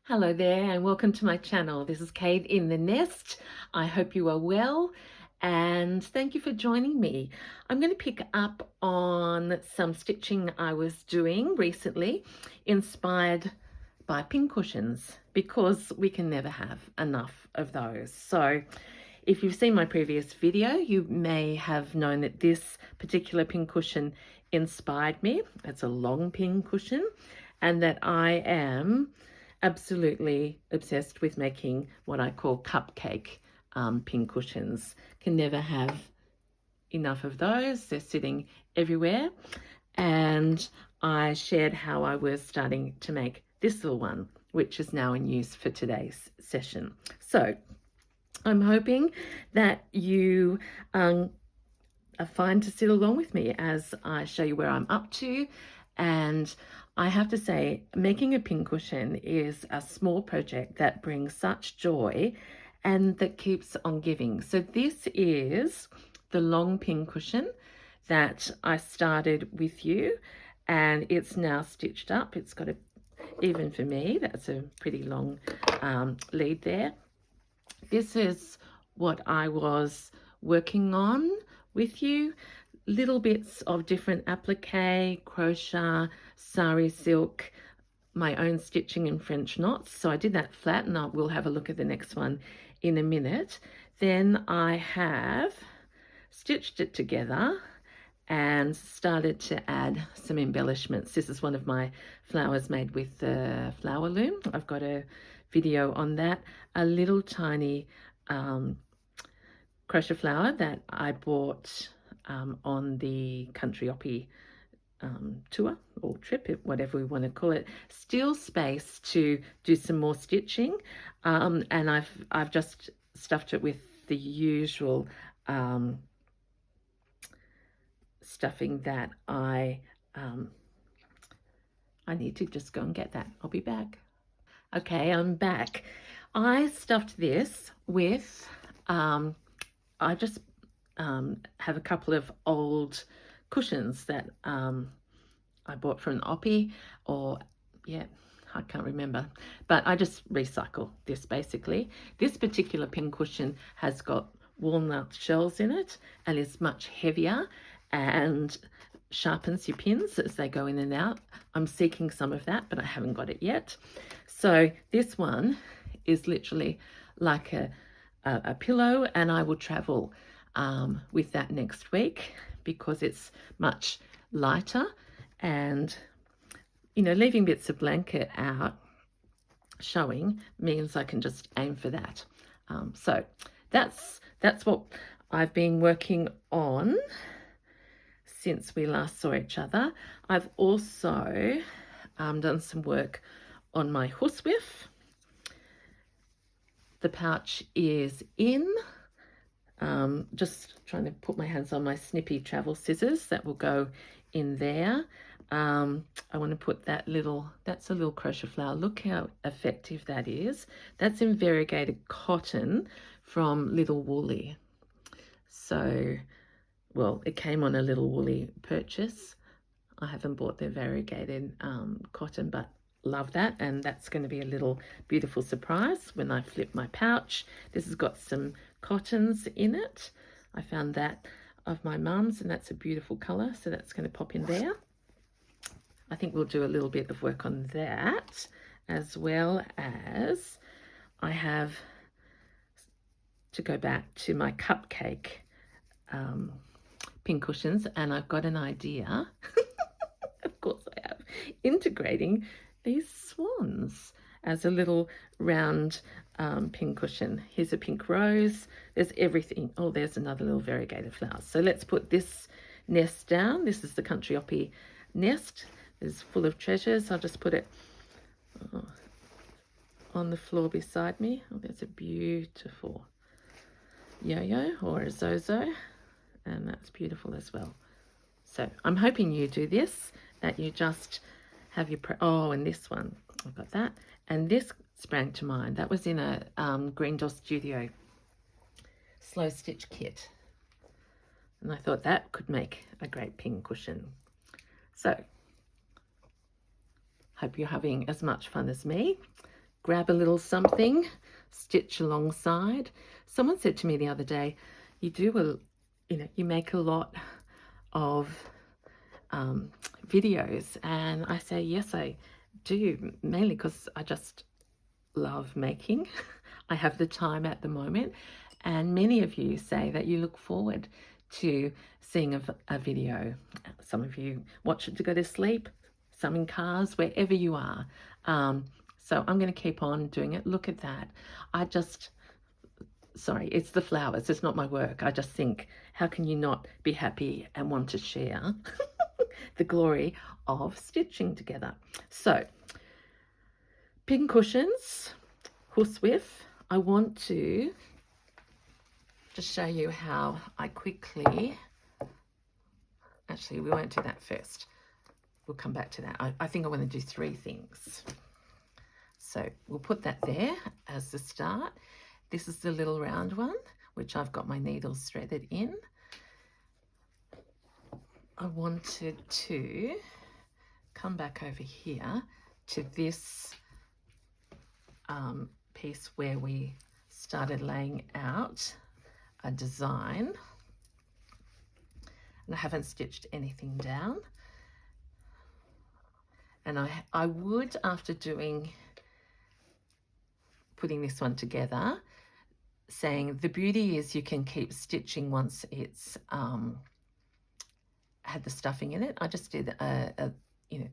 Hello there and welcome to my channel. This is Kate in the Nest. I hope you are well and thank you for joining me. I'm going to pick up on some stitching I was doing recently, inspired by pincushions, because we can never have enough of those. So if you've seen my previous video, you may have known that this particular pincushion inspired me. It's a long pincushion and that I am absolutely obsessed with making what I call cupcake pincushions. Can never have enough of those. They're sitting everywhere. And I shared how I was starting to make this little one, which is now in use for today's session. So I'm hoping that you are fine to sit along with me as I show you where I'm up to. And I have to say, making a pincushion is a small project that brings such joy and that keeps on giving. So this is the long pincushion that I started with you, and it's now stitched up. It's got a, even for me, that's a pretty long lead there. This is what I was working on with you. Little bits of different applique, crochet, sari silk, my own stitching in French knots. So I did that flat, and I will have a look at the next one in a minute. Then I have stitched it together and started to add some embellishments. This is one of my flowers made with the flower loom. I've got a video on that. A little tiny crochet flower that I bought on the Country Oppie tour or trip, whatever we want to call it. Still space to do some more stitching, and I've just stuffed it with the usual stuffing that I need to just go and get that. I'll be back. Okay, I'm back. I stuffed this with I just have a couple of old cushions that I bought from Oppie, or yeah, I can't remember, but I just recycle this basically. This particular pincushion has got walnut shells in it and is much heavier and sharpens your pins as they go in and out. I'm seeking some of that, but I haven't got it yet. So this one is literally like a pillow, and I will travel with that next week because it's much lighter, and you know, leaving bits of blanket out showing means I can just aim for that. So that's what I've been working on since we last saw each other. I've also done some work on my horsewhip. The pouch is in. Just trying to put my hands on my snippy travel scissors that will go in there. I want to put that that's a little crochet flower. Look how effective that is. That's in variegated cotton from Little Woolly. So, well, it came on a Little Woolly purchase. I haven't bought their variegated cotton, but love that, and that's going to be a little beautiful surprise when I flip my pouch. This has got some cottons in it. I found that of my mum's, and that's a beautiful color, so that's going to pop in there. I think we'll do a little bit of work on that, as well as I have to go back to my cupcake pincushions, and I've got an idea. Of course I have, integrating these swans as a little round pincushion. Here's a pink rose. There's everything. Oh, there's another little variegated flower. So let's put this nest down. This is the Country Oppie nest. It's full of treasures. I'll just put it on the floor beside me. Oh, there's a beautiful yo-yo or a zozo, and that's beautiful as well. So I'm hoping you do this, that you just have your, oh, and this one, I've got that. And this sprang to mind. That was in a Green Door Studio slow stitch kit. And I thought that could make a great pincushion. So, hope you're having as much fun as me. grab a little something, stitch alongside. Someone said to me the other day, you make a lot of videos, and I say, yes, I do, mainly because I just love making. I have the time at the moment, and many of you say that you look forward to seeing a video. Some of you watch it to go to sleep, some in cars, wherever you are. So I'm going to keep on doing it. Look at that. Sorry, it's the flowers. It's not my work. I just think, how can you not be happy and want to share the glory of stitching together? So, pin cushions, horsewhip. I want to just show you how I quickly, actually we won't do that first. We'll come back to that. I think I want to do 3 things. So we'll put that there as the start. This is the little round one, which I've got my needles threaded in. I wanted to come back over here to this piece where we started laying out a design. And I haven't stitched anything down. And I would, after putting this one together, saying the beauty is you can keep stitching once it's had the stuffing in it. I just did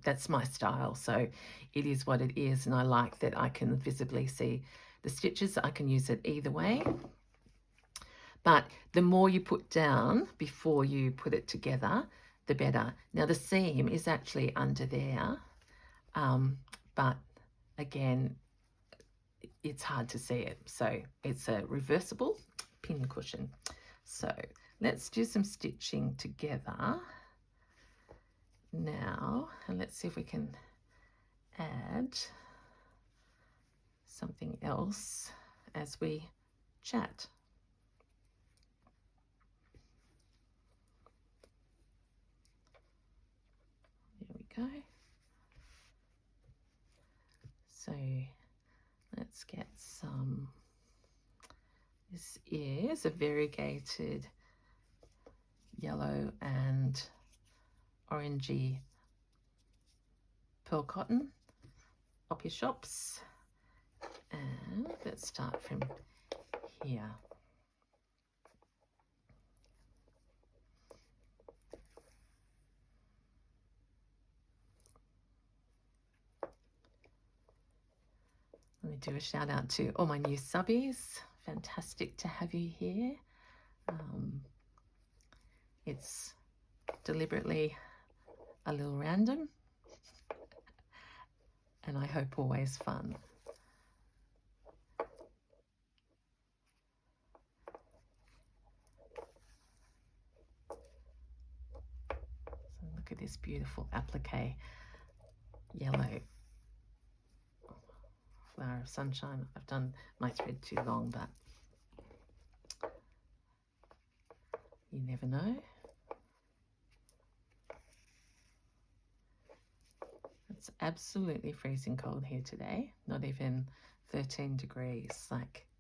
that's my style, so it is what it is, and I like that I can visibly see the stitches. I can use it either way, but the more you put down before you put it together, the better. Now the seam is actually under there, but again, it's hard to see it. So it's a reversible pin cushion. So let's do some stitching together now, and let's see if we can add something else as we chat. There we go. So let's get some, this is a variegated yellow and orangey pearl cotton, Op Your Shops, and let's start from here. Let me do a shout out to all my new subbies. Fantastic to have you here. It's deliberately a little random, and I hope always fun. So look at this beautiful applique yellow flower of sunshine. I've done my thread too long, but you never know. It's absolutely freezing cold here today, not even 13 degrees,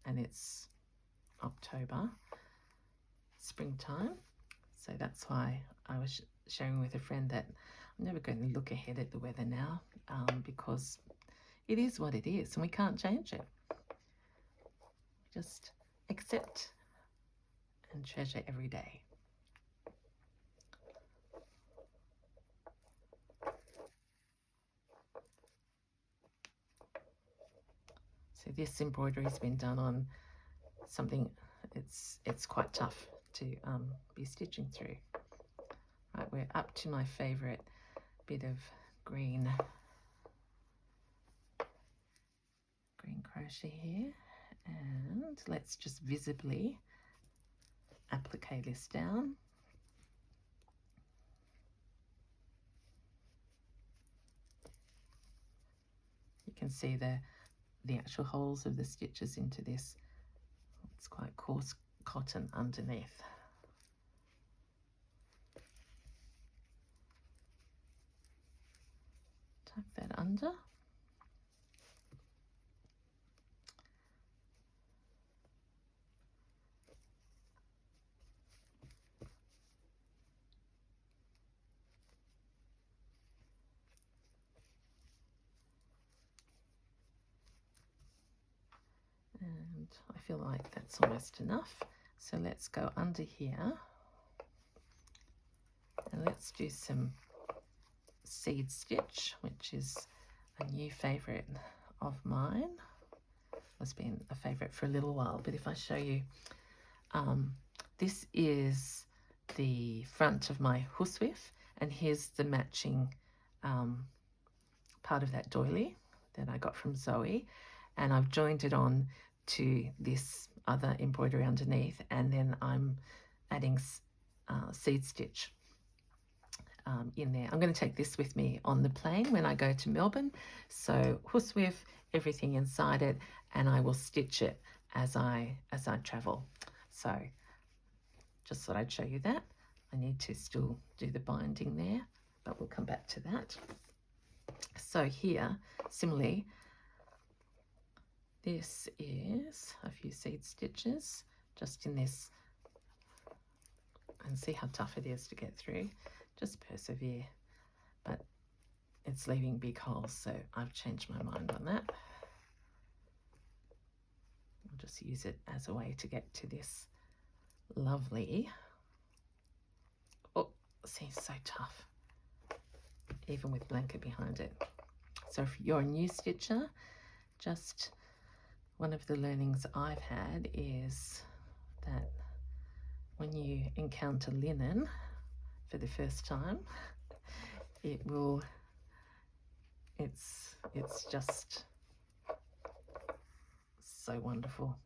and it's October, springtime. So that's why I was sharing with a friend that I'm never going to look ahead at the weather now, because it is what it is and we can't change it. Just accept and treasure every day. So this embroidery has been done on something, it's quite tough to be stitching through. Right, we're up to my favorite bit of green crochet here, and let's just visibly applique this down. You can see the actual holes of the stitches into this. It's quite coarse cotton underneath. Tuck that under. And I feel like that's almost enough. So let's go under here and let's do some seed stitch, which is a new favorite of mine. It's been a favorite for a little while, but if I show you, this is the front of my huswif, and here's the matching part of that doily that I got from Zoe, and I've joined it on to this other embroidery underneath, and then I'm adding seed stitch in there. I'm going to take this with me on the plane when I go to Melbourne. So huswif, everything inside it, and I will stitch it as I travel. So just thought I'd show you that. I need to still do the binding there, but we'll come back to that. So here, similarly, this is a few seed stitches just in this, and see how tough it is to get through. Just persevere, but it's leaving big holes, so I've changed my mind on that. I'll just use it as a way to get to this lovely, oh, see, so tough, even with blanket behind it. So if you're a new stitcher, just one of the learnings I've had is that when you encounter linen for the first time, it's just so wonderful.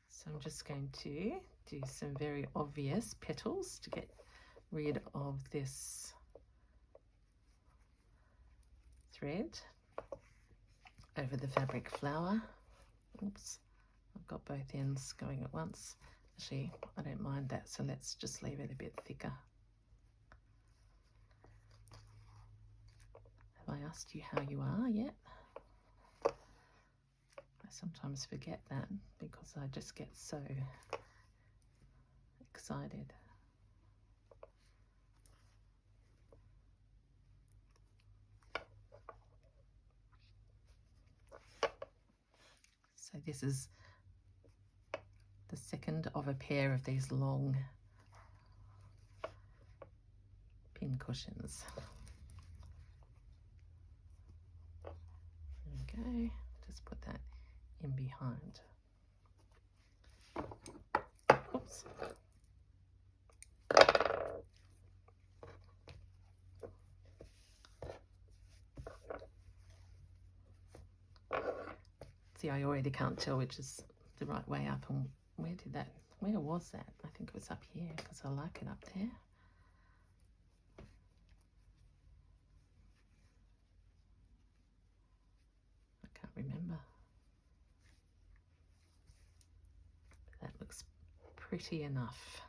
So I'm just going to do some very obvious petals to get rid of this thread over the fabric flower. Oops, I've got both ends going at once. Actually, I don't mind that, so let's just leave it a bit thicker. Have I asked you how you are yet? I sometimes forget that because I just get so excited. So this is the second of a pair of these long pin cushions. There we go. Just put that in behind. Oops. See, I already can't tell which is the right way up, and where was that? I think it was up here because I like it up there. I can't remember. But that looks pretty enough.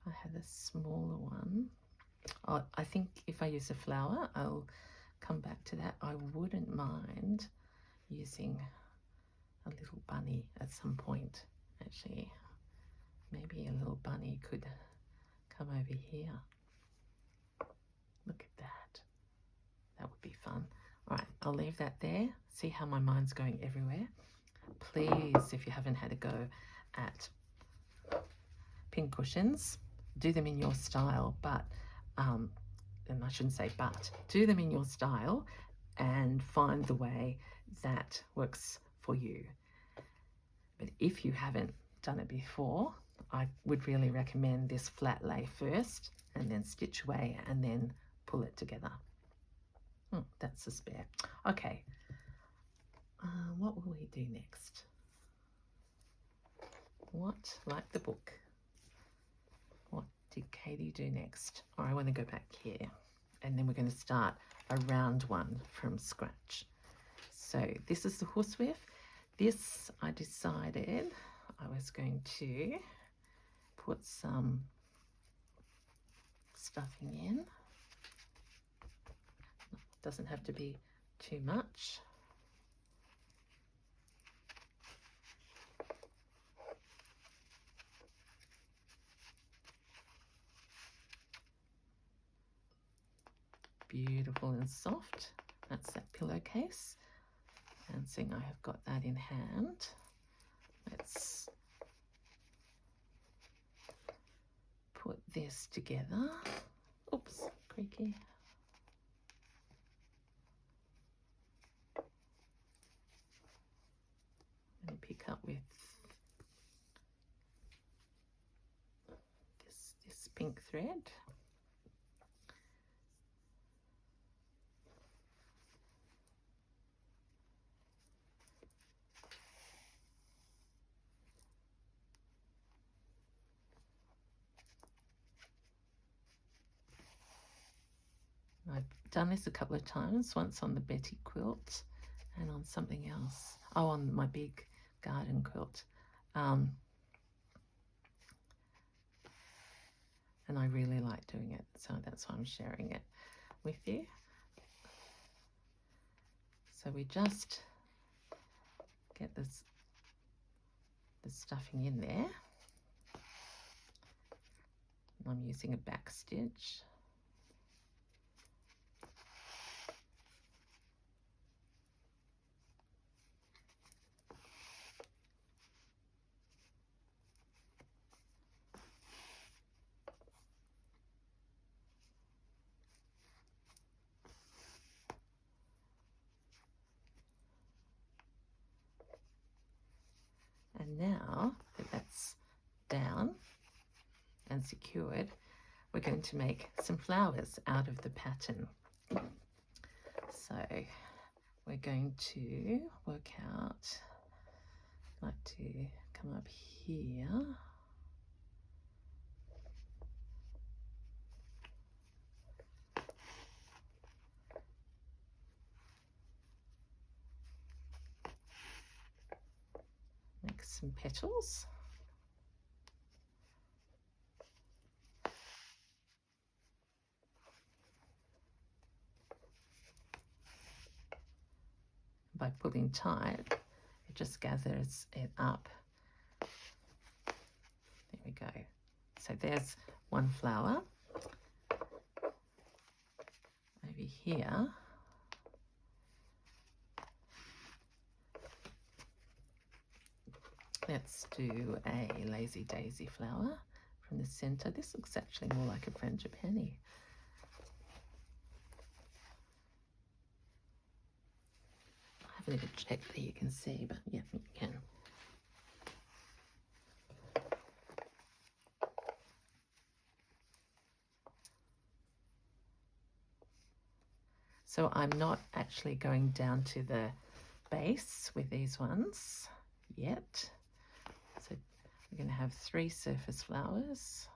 I had a smaller one. Oh, I think if I use a flower, I'll come back to that. I wouldn't mind using a little bunny at some point. Actually, maybe a little bunny could come over here. Look at that. That would be fun. All right, I'll leave that there. See how my mind's going everywhere. Please, if you haven't had a go at pin cushions, do them in your style, but and I shouldn't say but, do them in your style and find the way that works for you. But if you haven't done it before, I would really recommend this flat lay first and then stitch away and then pull it together. That's a spare. Okay, what will we do next? What, like the book, what did Katie do next? Or I want to go back here, and then we're going to start a round one from scratch. So this is the horsewhip. This I decided I was going to put some stuffing in. Doesn't have to be too much. beautiful and soft. That's that pillowcase. And seeing I have got that in hand, let's put this together. Oops, creaky. Let me pick up with this pink thread. I've done this a couple of times, once on the Betty quilt and on something else. Oh, on my big garden quilt. And I really like doing it, so that's why I'm sharing it with you. So we just get the stuffing in there. I'm using a back stitch. And now that that's down and secured, we're going to make some flowers out of the pattern. So we're going to work out, I'd like to come up here. Make some petals. By pulling tight, it just gathers it up. There we go. So there's one flower. Over here, let's do a lazy daisy flower from the center. This looks actually more like a frangipani. I haven't even checked that you can see, but yeah, you can. So I'm not actually going down to the base with these ones yet. So we're going to have 3 surface flowers.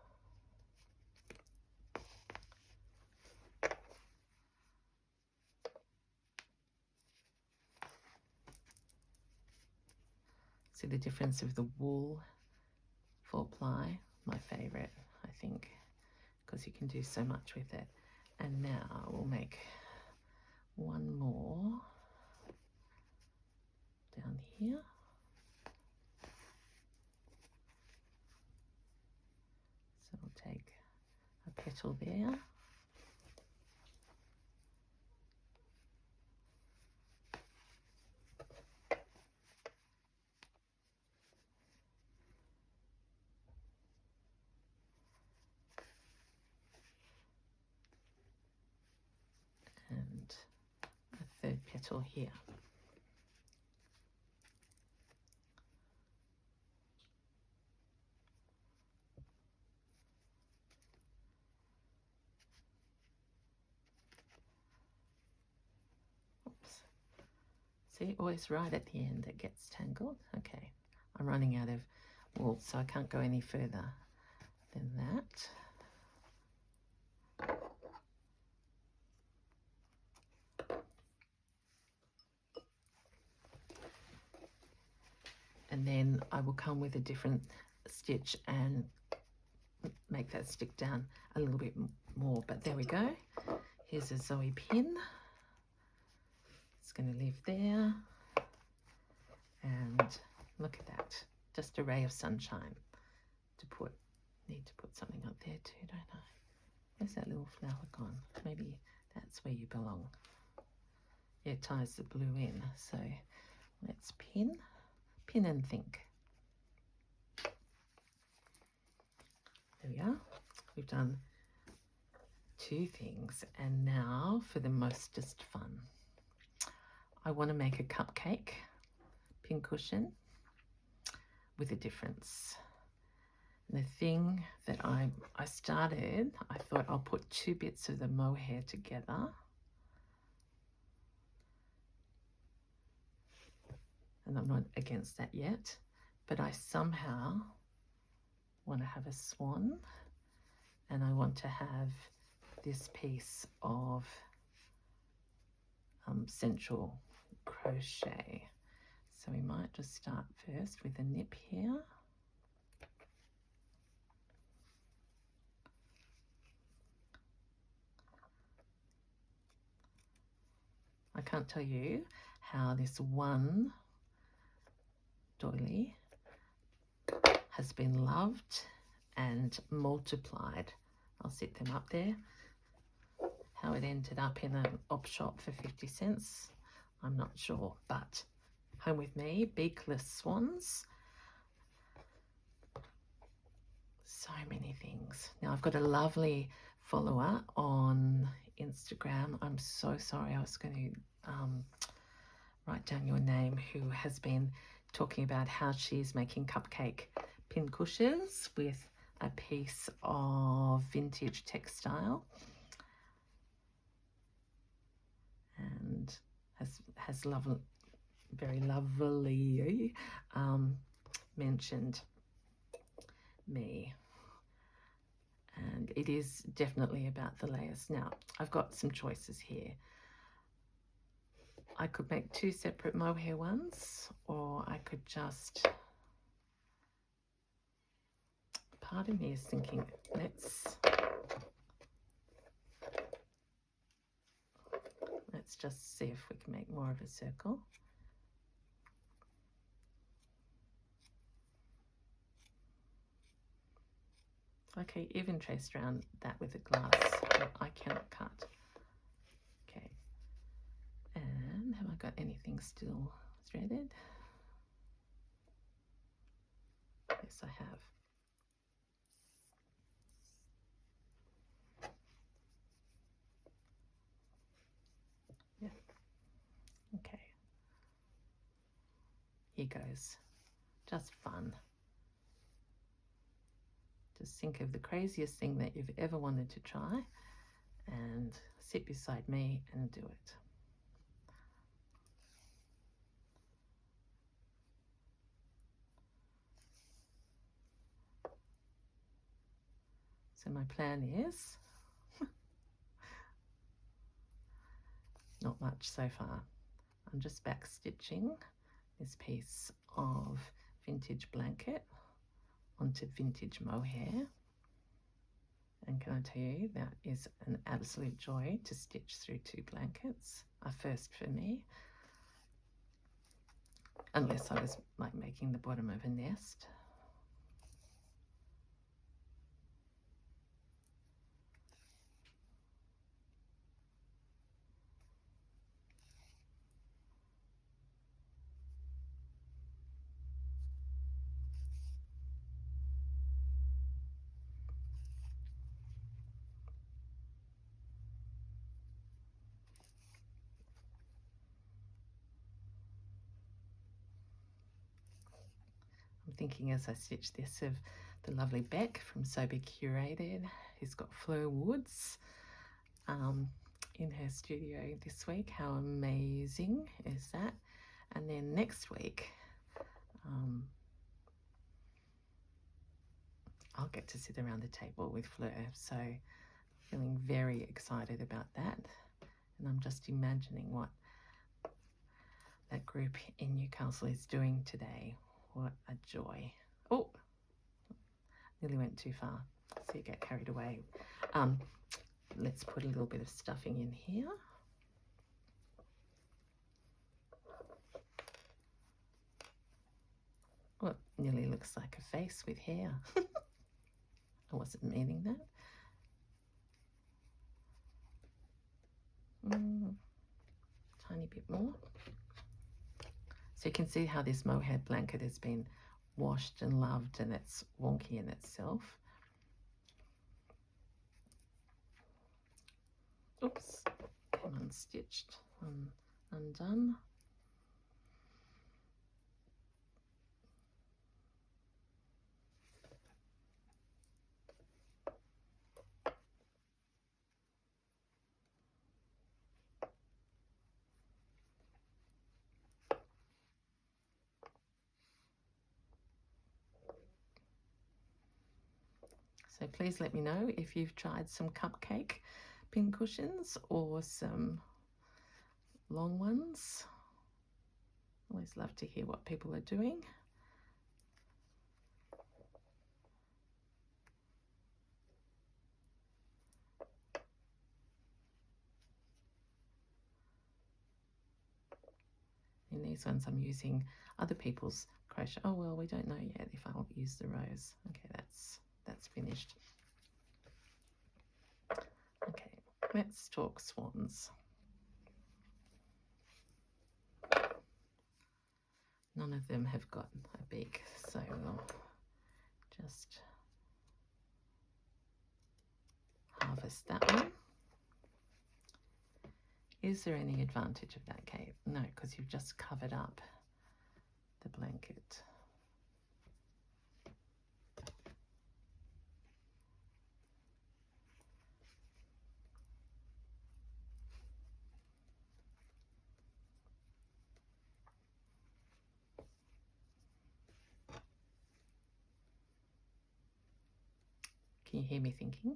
See the difference of the wool 4-ply, my favorite, I think, because you can do so much with it. And now we'll make one more down here. So we'll take a petal there. And a 3rd petal here. Oops. See, always right at the end it gets tangled. Okay, I'm running out of wool, so I can't go any further than that. And then I will come with a different stitch and make that stick down a little bit more. But there we go. Here's a Zoe pin. It's going to live there. And look at that. Just a ray of sunshine to put. Need to put something up there too, don't I? Where's that little flower gone? Maybe That's where you belong. It ties the blue in, so let's pin and think. There we are. We've done 2 things, and now for the mostest fun. I want to make a cupcake pin cushion with a difference. And the thing that I started, I thought I'll put 2 bits of the mohair together. And I'm not against that yet, but I somehow want to have a swan, and I want to have this piece of central crochet. So we might just start first with a nip here. I can't tell you how this one doily has been loved and multiplied. I'll sit them up there. How it ended up in an op shop for 50 cents, I'm not sure, but home with me, beakless swans. So many things. Now I've got a lovely follower on Instagram. I'm so sorry, I was going to write down your name, who has been talking about how she's making cupcake pin cushions with a piece of vintage textile, and has very lovely mentioned me. And it is definitely about the layers. Now I've got some choices here. I could make 2 separate mohair ones, or I could just, part of me is thinking, let's just see if we can make more of a circle. Okay, even traced around that with a glass that I cannot cut. Okay, and have I got anything still threaded? Yes, I have. Yeah, okay. Here goes. Just fun. Just think of the craziest thing that you've ever wanted to try and sit beside me and do it. So my plan is not much so far. I'm just back stitching this piece of vintage blanket onto vintage mohair. And can I tell you, that is an absolute joy to stitch through 2 blankets, a first for me. Unless I was like making the bottom of a nest. I'm thinking as I stitch this of the lovely Beck from Sober Curated, who's got Fleur Woods in her studio this week. How amazing is that? And then next week, I'll get to sit around the table with Fleur. So feeling very excited about that. And I'm just imagining what that group in Newcastle is doing today. What a joy. Oh, nearly went too far. So you get carried away. Let's put a little bit of stuffing in here. Well, it nearly looks like a face with hair. I wasn't meaning that. Tiny bit more. So you can see how this mohair blanket has been washed and loved, and it's wonky in itself. Oops, came unstitched, undone. So please let me know if you've tried some cupcake pin cushions or some long ones. Always love to hear what people are doing. In these ones I'm using other people's crochet. Oh well, we don't know yet if I'll use the rose. Okay, that's finished. Okay, let's talk swans. None of them have got a beak, so we'll just harvest that one. Is there any advantage of that, Kate? No, because you've just covered up the blanket. Can you hear me thinking?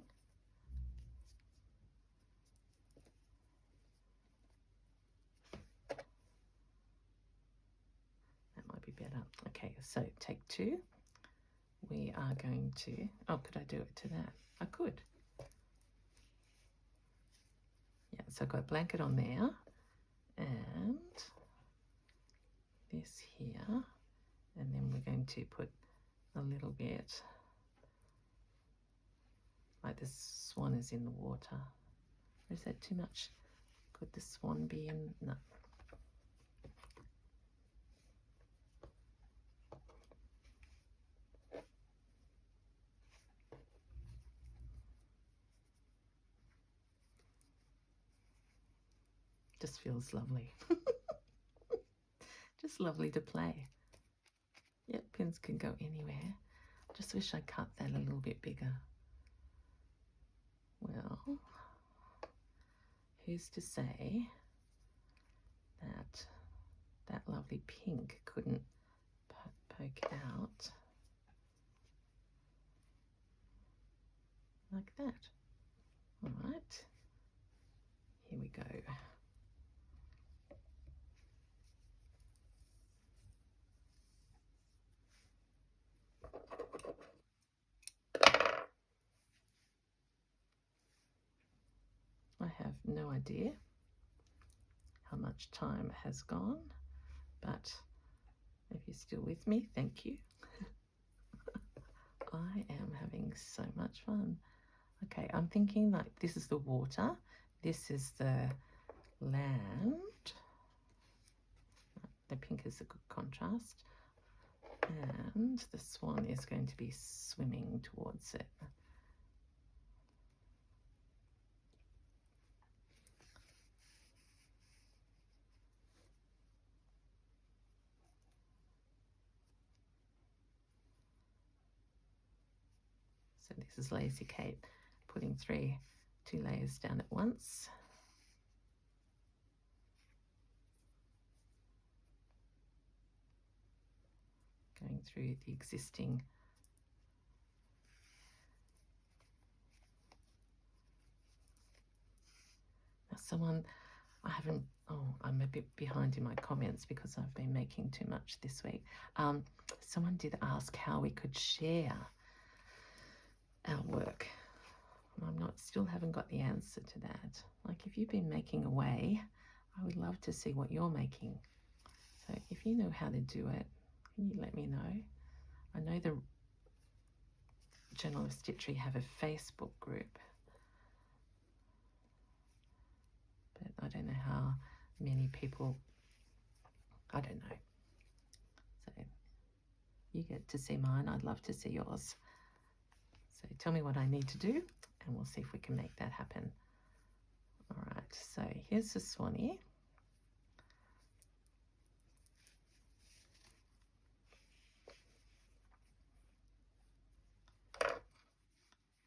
That might be better. Okay, so take two. We are going to, oh, could I do it to that? I could. Yeah, so I've got a blanket on there and this here, and then we're going to put a little bit, like the swan is in the water. Or is that too much? Could the swan be in? No. Just feels lovely. Just lovely to play. Yep, pins can go anywhere. Just wish I cut that a little bit bigger. Well, who's to say that that lovely pink couldn't poke out like that? All right, here we go. I have no idea how much time has gone, but if you're still with me, thank you. I am having so much fun. Okay, I'm thinking like this is the water, this is the land. The pink is a good contrast, and the swan is going to be swimming towards it. So this is Lazy Kate putting two layers down at once. Going through the existing now someone, I'm a bit behind in my comments because I've been making too much this week. Someone did ask how we could share our work. Still haven't got the answer to that. Like if you've been making away, I would love to see what you're making. So if you know how to do it, can you let me know? I know the Journal of Stitchery have a Facebook group, but I don't know how many people, I don't know. So you get to see mine. I'd love to see yours. So tell me what I need to do and we'll see if we can make that happen. All right, so here's the swanny.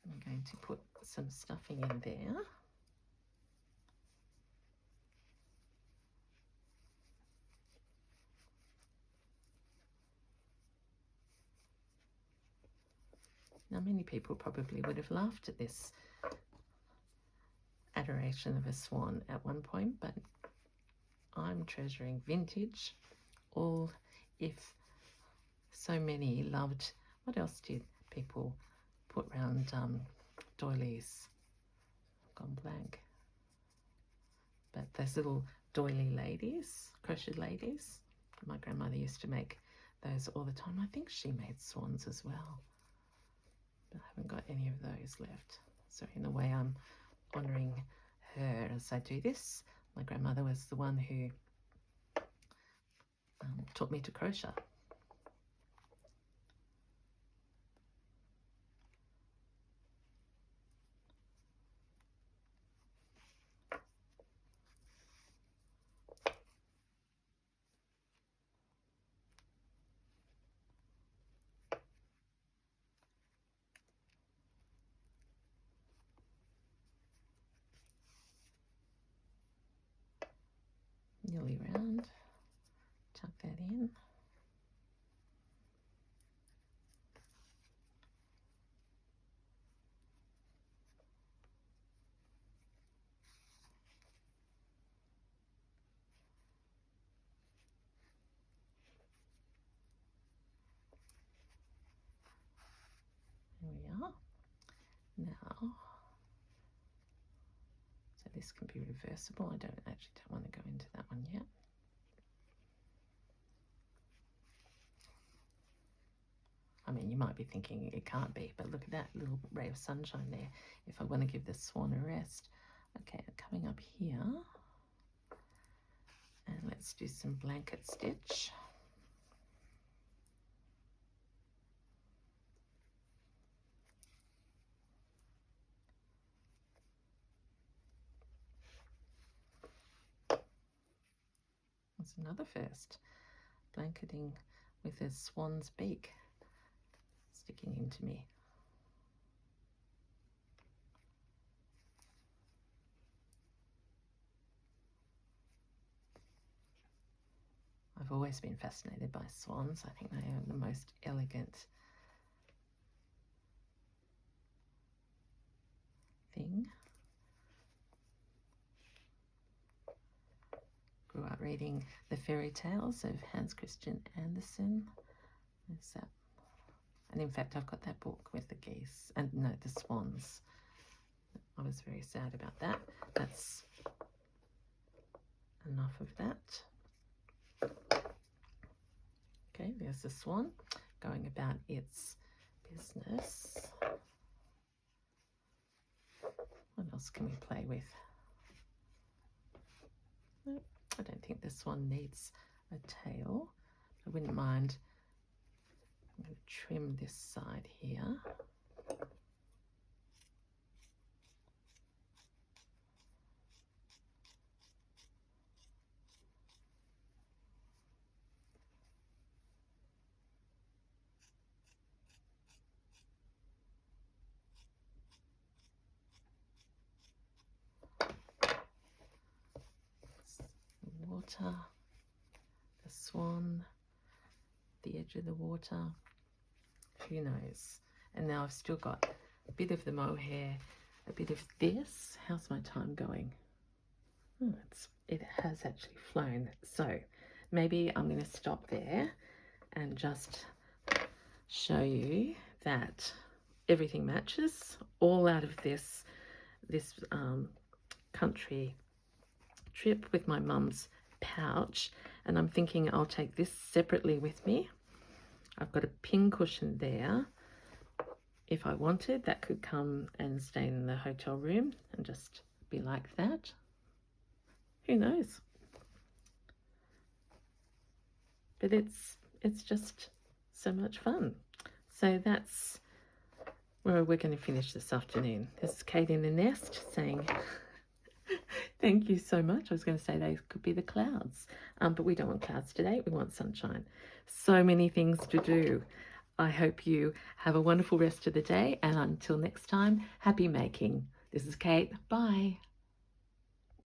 I'm going to put some stuffing in there. Now, many people probably would have laughed at this adoration of a swan at one point, but I'm treasuring vintage. All if so many loved, what else did people put around doilies? I've gone blank. But those little doily ladies, crochet ladies, my grandmother used to make those all the time. I think she made swans as well. But I haven't got any of those left. So in a way I'm honouring her as I do this. My grandmother was the one who taught me to crochet. Nearly round, tuck that in. There we are. Now, so this can be reversible. I don't want to go into that one yet. I mean, you might be thinking it can't be, but look at that little ray of sunshine there. If I want to give the swan a rest. Okay, coming up here, and let's do some blanket stitch. That's another first, blanketing with a swan's beak sticking into me. I've always been fascinated by swans. I think they are the most elegant thing. Grew up reading the fairy tales of Hans Christian Andersen. There's that. And in fact, I've got that book with the geese and no, the swans. I was very sad about that. That's enough of that. Okay, there's the swan going about its business. What else can we play with? No, I don't think this one needs a tail. I wouldn't mind. I'm going to trim this side here. The water, the swan, the edge of the water. Who knows? And now I've still got a bit of the mohair, a bit of this. How's my time going? Oh, it has actually flown. So maybe I'm going to stop there and just show you that everything matches, all out of this country trip with my mum's pouch. And I'm thinking I'll take this separately with me. I've got a pin cushion there. If I wanted, that could come and stay in the hotel room and just be like that. Who knows? But it's just so much fun. So that's where we're going to finish this afternoon. This is Kate in the Nest saying thank you so much. I was going to say they could be the clouds, but we don't want clouds today. We want sunshine. So many things to do. I hope you have a wonderful rest of the day, and until next time, happy making. This is Kate. Bye.